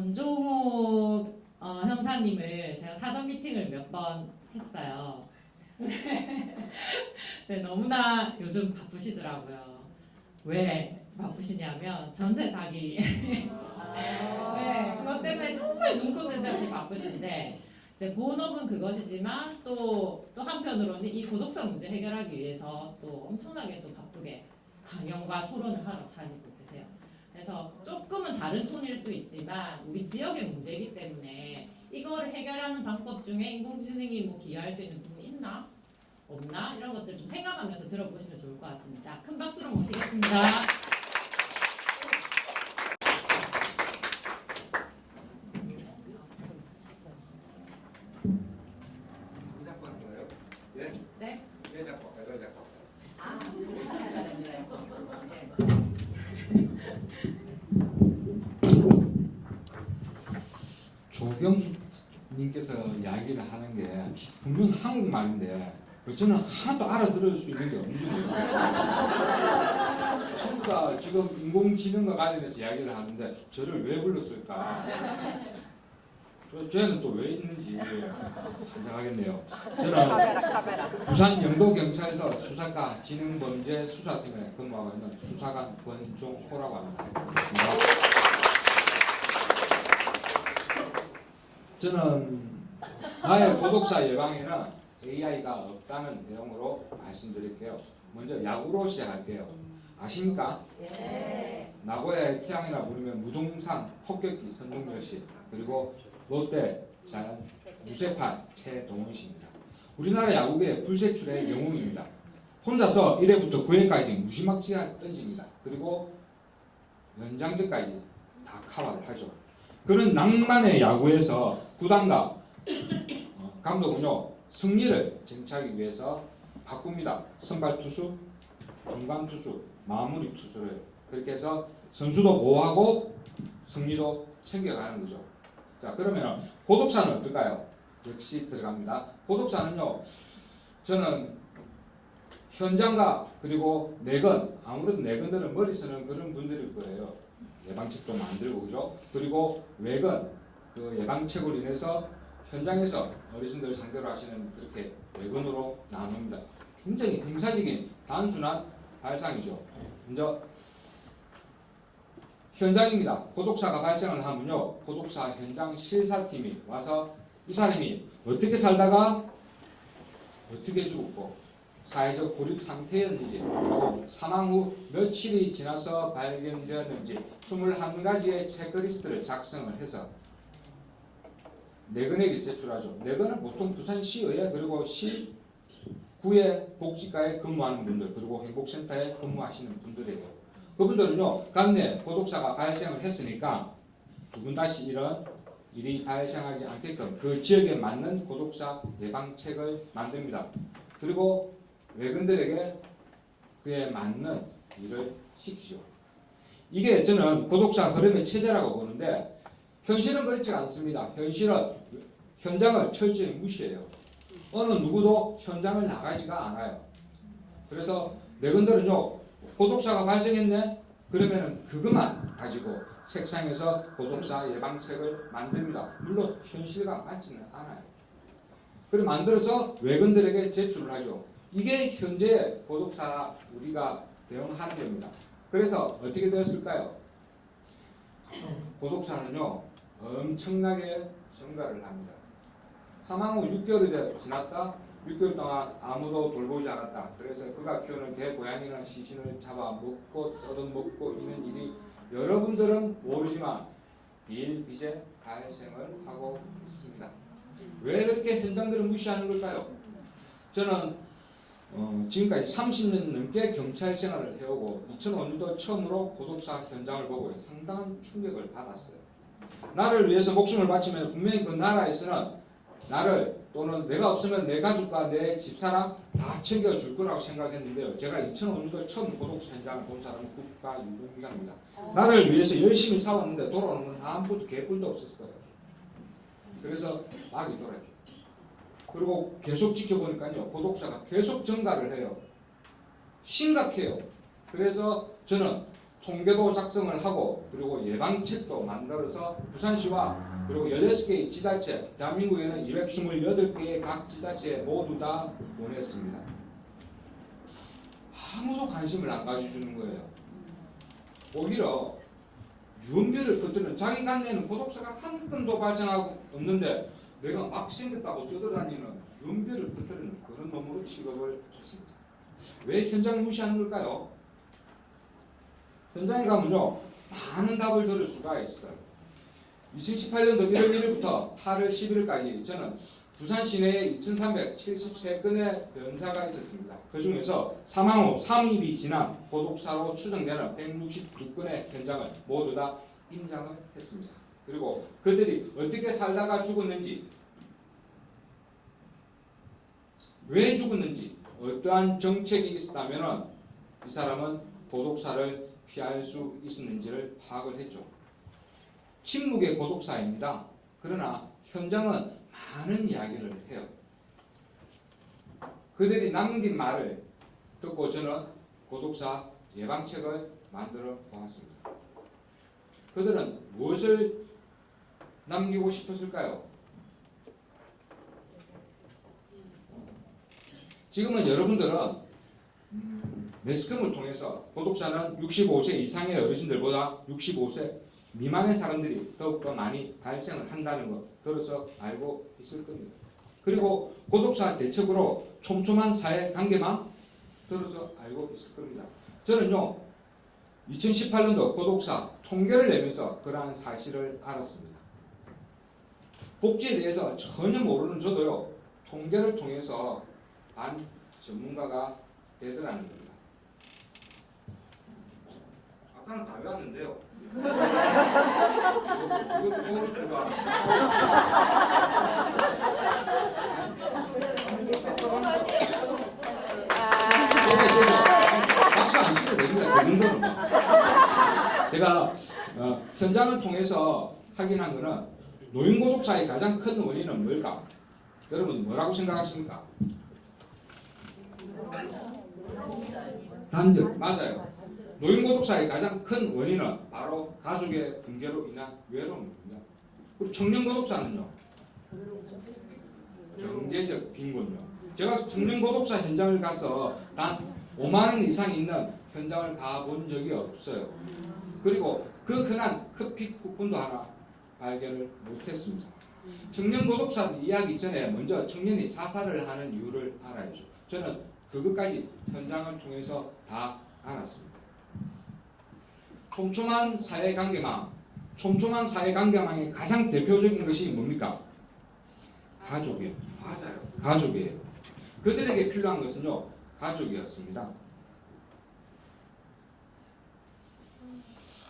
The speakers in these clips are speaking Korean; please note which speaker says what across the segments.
Speaker 1: 권종호 형사님을 제가 사전 미팅을 몇 번 했어요. 네, 너무나 요즘 바쁘시더라고요. 왜 바쁘시냐면 전세 사기. 네, 그것 때문에 정말 눈코 뜰 데 없이 바쁘신데 이제 본업은 그것이지만 또 한편으로는 이 고독사 문제 해결하기 위해서 또 엄청나게 또 바쁘게 강연과 토론을 하러 다니고 계세요. 그래서 조금은 다른 톤일 수 있지만 우리 지역의 문제이기 때문에 이거를 해결하는 방법 중에 인공지능이 뭐 기여할 수 있는 부분이 있나? 없나? 이런 것들 좀 생각하면서 들어보시면 좋을 것 같습니다. 큰 박수로 모시겠습니다. 네?
Speaker 2: 네, 작곡, 작곡.
Speaker 1: 하셔야 됩니다.
Speaker 2: 조경숙님께서 이야기를 하는 게 분명 한국말인데 저는 하나도 알아들을 수 있는 게 없는 거예요. 전부 다 지금 인공지능과 관련해서 이야기를 하는데 저를 왜 불렀을까? 쟤는 또 왜 있는지 환장하겠네요. 저는 부산 영도경찰서 수사과 진흥범죄 수사팀에 근무하고 있는 수사관 권종호라고 합니다. 저는 나의 고독사 예방에는 AI가 없다는 내용으로 말씀드릴게요. 먼저 야구로 시작할게요. 아십니까?
Speaker 1: 예.
Speaker 2: 나고야의 태양이라 부르면 무동산 폭격기 선동열 씨, 그리고 롯데 자연 무쇠판 최동훈 씨입니다. 우리나라 야구계의 불세출의 영웅입니다. 혼자서 1회부터 9회까지 무시막지하게 던집니다. 그리고 연장전까지 다 커버를 하죠. 그런 낭만의 야구에서 구단과 감독은요, 승리를 쟁취하기 위해서 바꿉니다. 선발 투수, 중간 투수, 마무리 투수를 그렇게 해서 선수도 보호하고 승리도 챙겨가는 거죠. 자, 그러면 고독사는 어떨까요? 역시 들어갑니다. 고독사는요, 저는 현장과 그리고 내건, 아무래도 내건들은 머리 쓰는 그런 분들일 거예요. 예방책도 만들고, 그죠? 그리고 외건, 그 예방책으로 인해서 현장에서 어르신들 상대로 하시는 그렇게 외건으로 나눕니다. 굉장히 형사적인 단순한 발상이죠. 먼저 현장입니다. 고독사가 발생을 하면요, 고독사 현장 실사팀이 와서 이 사람이 어떻게 살다가 어떻게 죽었고 사회적 고립 상태였는지, 그리고 사망 후 며칠이 지나서 발견되었는지 21가지의 체크리스트를 작성을 해서 내건에게 제출하죠. 내건은 보통 부산시의회 그리고 시구의 복지과에 근무하는 분들, 그리고 행복센터에 근무하시는 분들이에요. 그분들은요, 관내 고독사가 발생을 했으니까 두 분 다시 이런 일이 발생하지 않게끔 그 지역에 맞는 고독사 예방책을 만듭니다. 그리고 외근들에게 그에 맞는 일을 시키죠. 이게 저는 고독사 흐름의 체제라고 보는데, 현실은 그렇지 않습니다. 현실은 현장을 철저히 무시해요. 어느 누구도 현장을 나가지가 않아요. 그래서 내근들은요, 고독사가 발생했네? 그러면은 그것만 가지고 책상에서 고독사 예방책을 만듭니다. 물론 현실과 맞지는 않아요. 그걸 만들어서 외근들에게 제출을 하죠. 이게 현재 고독사 우리가 대응하는 겁니다. 그래서 어떻게 되었을까요? 고독사는요, 엄청나게 증가를 합니다. 사망 후 6개월이 지났다. 6개월 동안 아무도 돌보지 않았다. 그래서 그가 키우는 개, 고양이나 시신을 잡아 먹고 뜯어먹고 있는 일이 여러분들은 모르지만 비일비재 발생을 하고 있습니다. 왜 그렇게 현장들을 무시하는 걸까요? 저는 지금까지 30년 넘게 경찰 생활을 해오고 2005년도 처음으로 고독사 현장을 보고 상당한 충격을 받았어요. 나를 위해서 목숨을 바치면 분명히 그 나라에서는 나를 또는 내가 없으면 내 가족과 내 집사람 다 챙겨줄 거라고 생각했는데요. 제가 2005년도 처음 고독사 현장을 본 사람은 국가유공자입니다. 나를 위해서 열심히 싸웠는데 돌아오는 건 아무것도 개뿔도 없었을 거예요. 그래서 막이 돌아죠. 그리고 계속 지켜보니까요, 고독사가 계속 증가를 해요. 심각해요. 그래서 저는 통계도 작성을 하고 그리고 예방책도 만들어서 부산시와 그리고 16개의 지자체, 대한민국에는 228개의 각 지자체에 모두 다 보냈습니다. 아무도 관심을 안 가져주는 거예요. 오히려 유언비어를 퍼뜨리는 자기 간내는 고독사가 한 건도 발생하고 없는데 내가 막 생겼다고 떠들어다니는 유언비어를 퍼뜨리는 그런 놈으로 취급을 했습니다. 왜 현장을 무시하는 걸까요? 현장에 가면요 많은 답을 들을 수가 있어요. 2018년도 1월 1일부터 8월 11일까지 저는 부산 시내에 2,373건의 변사가 있었습니다. 그 중에서 사망 후 3일이 지난 고독사로 추정되는 169건의 현장을 모두 다 임장을 했습니다. 그리고 그들이 어떻게 살다가 죽었는지, 왜 죽었는지, 어떠한 정책이 있었다면 이 사람은 고독사를 피할 수 있었는지를 파악을 했죠. 침묵의 고독사입니다. 그러나 현장은 많은 이야기를 해요. 그들이 남긴 말을 듣고 저는 고독사 예방책을 만들어 보았습니다. 그들은 무엇을 남기고 싶었을까요? 지금은 여러분들은 매스컴을 통해서 고독사는 65세 이상의 어르신들보다 65세 미만의 사람들이 더욱더 많이 발생을 한다는 것 들어서 알고 있을 겁니다. 그리고 고독사 대책으로 촘촘한 사회관계만 들어서 알고 있을 겁니다. 저는요 2018년도 고독사 통계를 내면서 그러한 사실을 알았습니다. 복지에 대해서 전혀 모르는 저도요 통계를 통해서 반 전문가가 되더라는 겁니다. 아까는 다 외웠는데요. 저것도 모를 수가. 박수 안 치도 됩니다. 그 정도는. 제가 현장을 통해서 확인한 거는 노인고독사의 가장 큰 원인은 뭘까? 여러분 뭐라고 생각하십니까? 단절. 맞아요. 노인고독사의 가장 큰 원인은 바로 가족의 붕괴로 인한 외로움입니다. 그리고 청년고독사는요. 경제적 빈곤요. 제가 청년고독사 현장을 가서 단 5만 원 이상 있는 현장을 가본 적이 없어요. 그리고 그 흔한 커피 쿠폰도 하나 발견을 못했습니다. 청년고독사를 이해하기 전에 먼저 청년이 자살을 하는 이유를 알아야죠. 저는 그것까지 현장을 통해서 다 알았습니다. 촘촘한 사회관계망, 촘촘한 사회관계망의 가장 대표적인 것이 뭡니까? 가족이에요. 맞아요. 가족이에요. 그들에게 필요한 것은요, 가족이었습니다.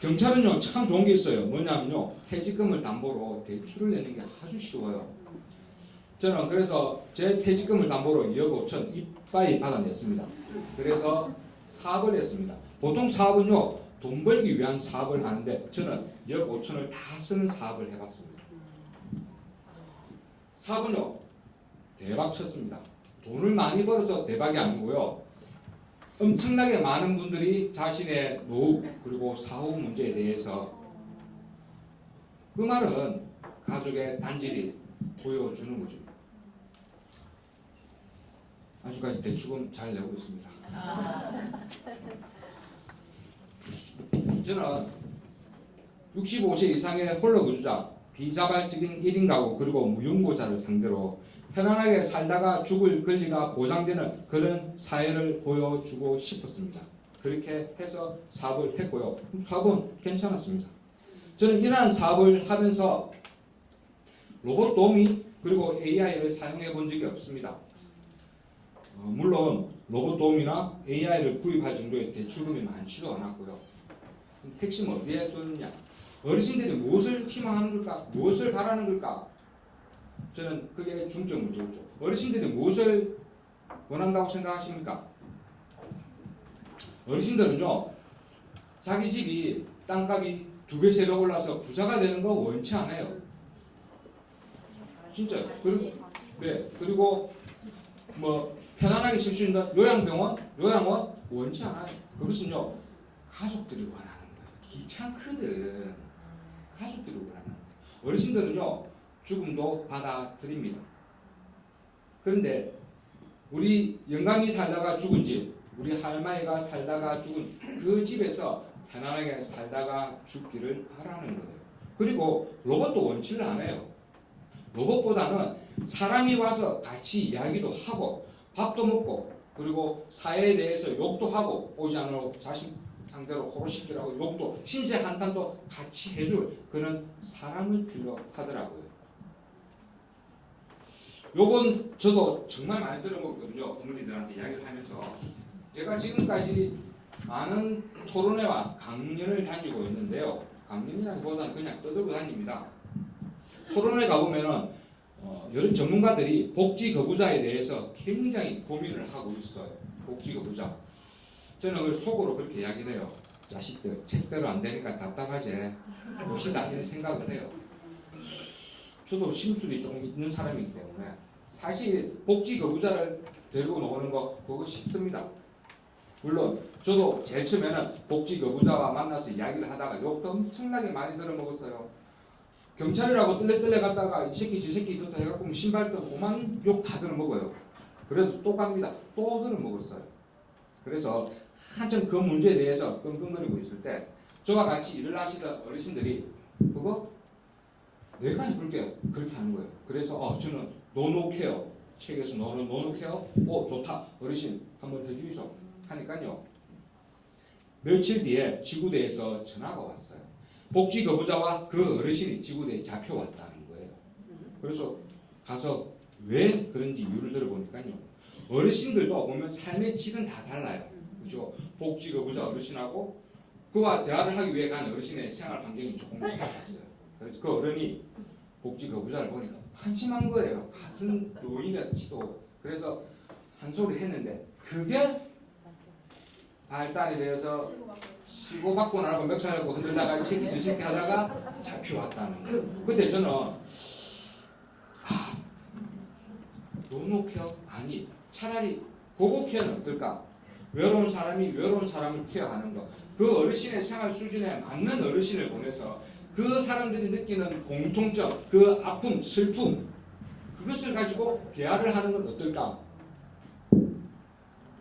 Speaker 2: 경찰은요, 참 좋은 게 있어요. 뭐냐면요, 퇴직금을 담보로 대출을 내는 게 아주 쉬워요. 저는 그래서 제 퇴직금을 담보로 2억 5천 이빠이 받아냈습니다. 그래서 사업을 했습니다. 보통 사업은요, 돈 벌기 위한 사업을 하는데 저는 2억 5천을 다 쓰는 사업을 해봤습니다. 사업은요 대박 쳤습니다. 돈을 많이 벌어서 대박이 아니고요. 엄청나게 많은 분들이 자신의 노후 그리고 사후 문제에 대해서 그 말은 가족의 단절이 보여주는 거죠. 아직까지 대출금 잘 내고 있습니다. 저는 65세 이상의 홀로거주자, 비자발적인 1인 가구 그리고 무용고자를 상대로 편안하게 살다가 죽을 권리가 보장되는 그런 사회를 보여주고 싶었습니다. 그렇게 해서 사업을 했고요. 사업은 괜찮았습니다. 저는 이러한 사업을 하면서 로봇 도우미 그리고 AI를 사용해 본 적이 없습니다. 물론 로봇 도우미나 AI를 구입할 정도의 대출금이 많지도 않았고요. 핵심 어디에 두느냐? 어르신들이 무엇을 희망하는 걸까? 무엇을 바라는 걸까? 저는 그게 중점을 뒀죠. 어르신들이 무엇을 원한다고 생각하십니까? 어르신들은요, 자기 집이 땅값이 2배, 3배 올라서 부자가 되는 거 원치 않아요. 진짜요. 그리고 뭐 편안하게 쉴 수 있는 요양병원, 요양원 원치 않아요. 그것은요, 가족들이 원하는 거예요. 귀찮거든. 가족들이 억울하면. 어르신들은요, 죽음도 받아들입니다. 그런데 우리 영감이 살다가 죽은 집, 우리 할머니가 살다가 죽은 그 집에서 편안하게 살다가 죽기를 바라는 거예요. 그리고 로봇도 원치를 안 해요. 로봇보다는 사람이 와서 같이 이야기도 하고 밥도 먹고 그리고 사회에 대해서 욕도 하고 오지 않으라고 자신 상대로 호로시키라고 욕도 신세 한탄도 같이 해줄 그런 사람을 필요하더라고요. 요건 저도 정말 많이 들어보거든요. 어머니들한테 이야기를 하면서 제가 지금까지 많은 토론회와 강연을 다니고 있는데요. 강연이라기보다는 그냥 떠들고 다닙니다. 토론회 가보면은 여러 전문가들이 복지 거부자에 대해서 굉장히 고민을 하고 있어요. 복지 거부자. 저는 그 속으로 그렇게 이야기를 해요. 자식들 책대로 안 되니까 답답하지. 역시 나중에 생각을 해요. 저도 심술이 조금 있는 사람이기 때문에 사실 복지 거부자를 데리고 노는 거 그거 쉽습니다. 물론 저도 제일 처음에는 복지 거부자와 만나서 이야기를 하다가 욕도 엄청나게 많이 들어먹었어요. 경찰이라고 뜰레뜰레 갔다가 이 새끼 저 새끼 이렇다 해갖고 신발도 오만 욕 다 들어먹어요. 그래도 또 갑니다. 또 들어먹었어요. 그래서 한참 그 문제에 대해서 끙끙거리고 있을 때 저와 같이 일을 하시던 어르신들이 그거 내가 해볼게 그렇게 하는 거예요. 그래서 저는 노노케어 책에서 노노케어 좋다 어르신 한번 해주이소 하니까요. 며칠 뒤에 지구대에서 전화가 왔어요. 복지 거부자와 그 어르신이 지구대에 잡혀왔다는 거예요. 그래서 가서 왜 그런지 이유를 들어보니까요. 어르신들도 보면 삶의 질은 다 달라요. 그죠? 복지 거부자 어르신하고 그와 대화를 하기 위해 간 어르신의 생활 환경이 조금 달랐어요. 그래서 그 어른이 복지 거부자를 보니까 한심한 거예요. 같은 노인이라지도. 그래서 한 소리 했는데 그게 발달이 되어서 치고받고 나라고 멱살잡고 흔들다가 이 새끼 저 새끼 하다가 잡혀왔다는 거예요. 그때 저는 노노케어? 아니 차라리 고고케어는 어떨까? 외로운 사람이 외로운 사람을 케어하는 거. 그 어르신의 생활 수준에 맞는 어르신을 보내서 그 사람들이 느끼는 공통점, 그 아픔, 슬픔 그것을 가지고 대화를 하는 건 어떨까?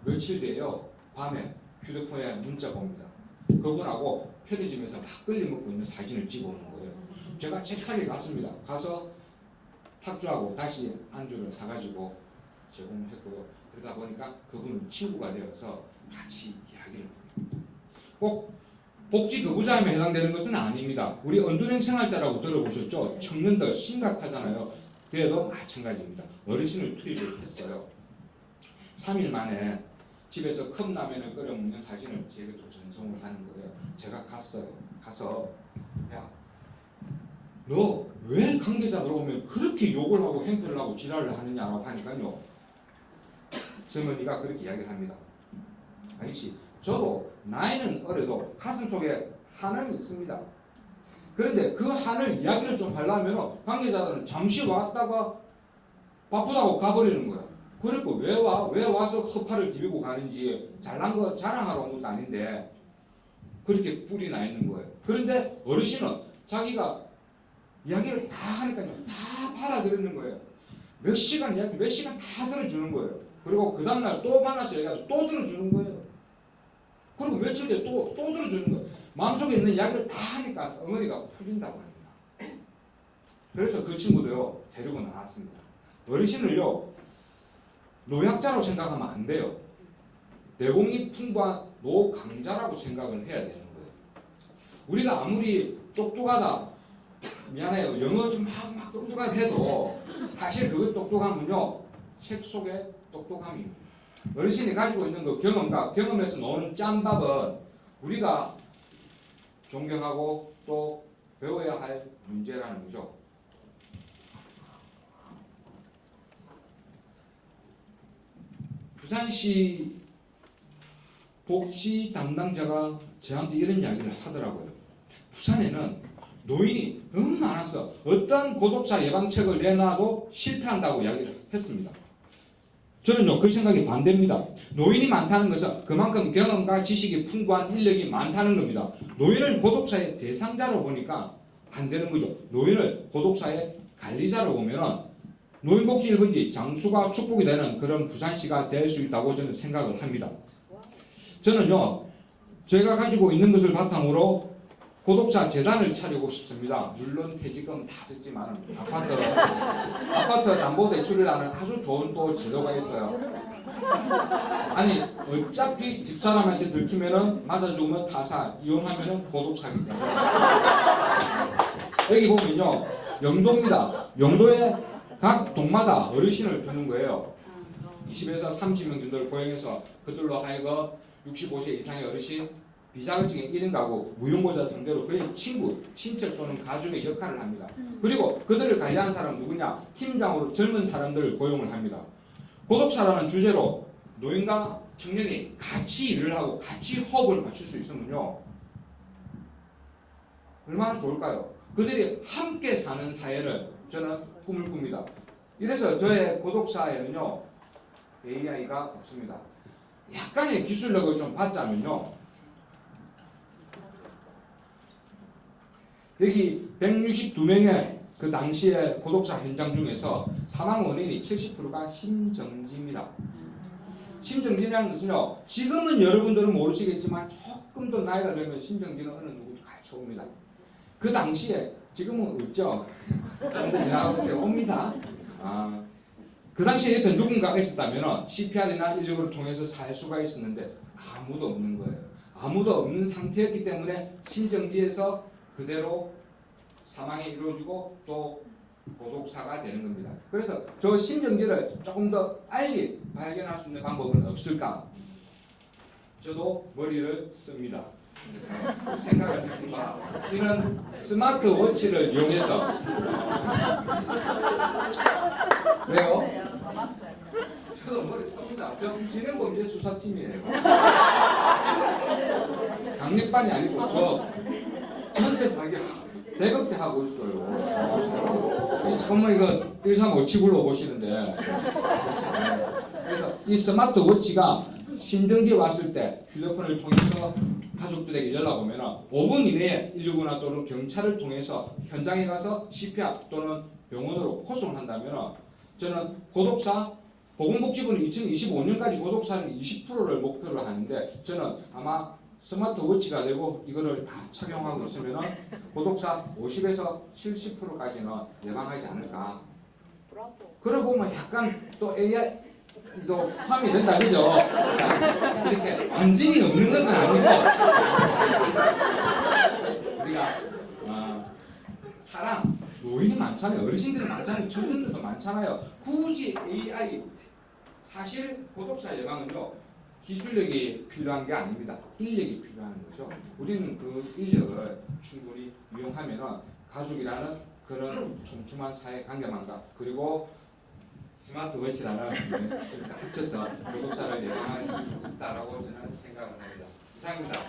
Speaker 2: 며칠 뒤에요. 밤에 휴대폰에 문자가 옵니다. 그분하고 편의점에서 막걸리 먹고 있는 사진을 찍어오는 거예요. 제가 책하게 갔습니다. 가서 탁주하고 다시 안주를 사가지고 제공했고요. 그러다 보니까 그분은 친구가 되어서 같이 이야기를 합니다. 꼭 복지 거부자에 해당되는 것은 아닙니다. 우리 언두행 생활자라고 들어보셨죠? 청년들 심각하잖아요. 그래도 마찬가지입니다. 어르신을 투입을 했어요. 3일 만에 집에서 컵라면을 끓여 먹는 사진을 제게 또 전송을 하는 거예요. 제가 갔어요. 가서 야, 너 왜 관계자들 오면 그렇게 욕을 하고 행패를 하고 지랄을 하느냐라고 하니까요. 젊은이가 그렇게 이야기를 합니다. 아저씨, 저도 나이는 어려도 가슴속에 한은 있습니다. 그런데 그 한을 이야기를 좀 하려면 관계자들은 잠시 왔다가 바쁘다고 가버리는 거야. 그리고 왜 와서 허파를 디비고 가는지 잘난 거 자랑하러 온 것도 아닌데 그렇게 뿔이 나 있는 거예요. 그런데 어르신은 자기가 이야기를 다 하니까요. 다 받아들이는 거예요. 몇 시간 이야기, 몇 시간 다 들어주는 거예요. 그리고 그 다음날 또 만나서 얘기하고 또 들어주는 거예요. 그리고 며칠 뒤에 또 들어주는 거예요. 마음속에 있는 이야기를 다 하니까 어머니가 풀린다고 합니다. 그래서 그 친구도요. 데리고 나왔습니다. 어르신을요. 노약자로 생각하면 안 돼요. 내공이 풍부한 노강자라고 생각을 해야 되는 거예요. 우리가 아무리 똑똑하다, 미안해요. 영어 좀 막 똑똑하게 해도 사실 그 똑똑함은요. 책 속의 똑똑함입니다. 어르신이 가지고 있는 그 경험과 경험에서 나오는 짬밥은 우리가 존경하고 또 배워야 할 문제라는 거죠. 부산시 복지 담당자가 저한테 이런 이야기를 하더라고요. 부산에는 노인이 너무 많아서 어떤 고독사 예방책을 내놔도 실패한다고 이야기를 했습니다. 저는요 그 생각이 반대입니다. 노인이 많다는 것은 그만큼 경험과 지식이 풍부한 인력이 많다는 겁니다. 노인을 고독사의 대상자로 보니까 안 되는 거죠. 노인을 고독사의 관리자로 보면은 노인복지 1번지 장수가 축복이 되는 그런 부산시가 될 수 있다고 저는 생각을 합니다. 저는요 제가 가지고 있는 것을 바탕으로 고독사 재단을 차리고 싶습니다. 물론 퇴직금 다 썼지만 아파트 담보대출이라는 아주 좋은 또 제도가 있어요. 아니 어차피 집사람한테 들키면은 맞아 죽으면 타사, 이혼하면은 고독사기 때문에 여기 보면요 영도입니다. 영도에 각 동마다 어르신을 두는 거예요. 20에서 30명 정도를 고용해서 그들로 하여금 65세 이상의 어르신, 비자격증인 1인 가구, 무용고자 상대로 그의 친구, 친척 또는 가족의 역할을 합니다. 그리고 그들을 관리하는 사람은 누구냐? 팀장으로 젊은 사람들을 고용을 합니다. 고독사라는 주제로 노인과 청년이 같이 일을 하고 같이 호흡을 맞출 수 있으면요 얼마나 좋을까요? 그들이 함께 사는 사회를 저는 꿈을 꿉니다. 이래서 저의 고독사에는요 AI가 없습니다. 약간의 기술력을 좀 받자면요 여기 162명의 그 당시에 고독사 현장 중에서 사망 원인이 70%가 심정지입니다. 심정지라는 것은요 지금은 여러분들은 모르시겠지만 조금 더 나이가 들면 심정지는 어느 누구도 같이 옵니다. 그 당시에 지금은 없죠. 좀 더 지나가고 있어요. 옵니다. 그 당시에 옆에 누군가가 있었다면 CPR이나 119를 통해서 살 수가 있었는데 아무도 없는 거예요. 아무도 없는 상태였기 때문에 심정지에서 그대로 사망이 이루어지고 또 고독사가 되는 겁니다. 그래서 저 심정지를 조금 더 빨리 발견할 수 있는 방법은 없을까? 저도 머리를 씁니다. 그래서 생각을 해보니까 이런 스마트워치를 이용해서 왜요? 저도 머리 씁니다. 저 진행범죄 수사팀이에요. 강력반이 아니고 저 전세 사기 대극대 하고 있어요. 잠깐만 이거 13579로 보시는데 그래서 이 스마트워치가 심정지 왔을 때 휴대폰을 통해서 가족들에게 연락 오면 5분 이내에 119나 또는 경찰을 통해서 현장에 가서 CPR 또는 병원으로 호송을 한다면 저는 고독사 보건복지부는 2025년까지 고독사는 20%를 목표로 하는데 저는 아마 스마트워치가 되고 이거를 다 착용하고 있으면 고독사 50에서 70%까지는 예방하지 않을까. 그러고 보면 약간 또 AI도 포함이 된다 그죠? 이렇게 완전히 없는 것은 아니고 우리가 사람 노인이 많잖아요. 어르신들이 많잖아요. 청년들도 많잖아요. 굳이 AI 사실 고독사 예방은요 기술력이 필요한 게 아닙니다. 인력이 필요한 거죠. 우리는 그 인력을 충분히 이용하면 가족이라는 그런 촘촘한 사회 관계망과 그리고 스마트워치라는 기술을 합쳐서 고독사를 예방할 수 있다라고 저는 생각을 합니다. 이상입니다.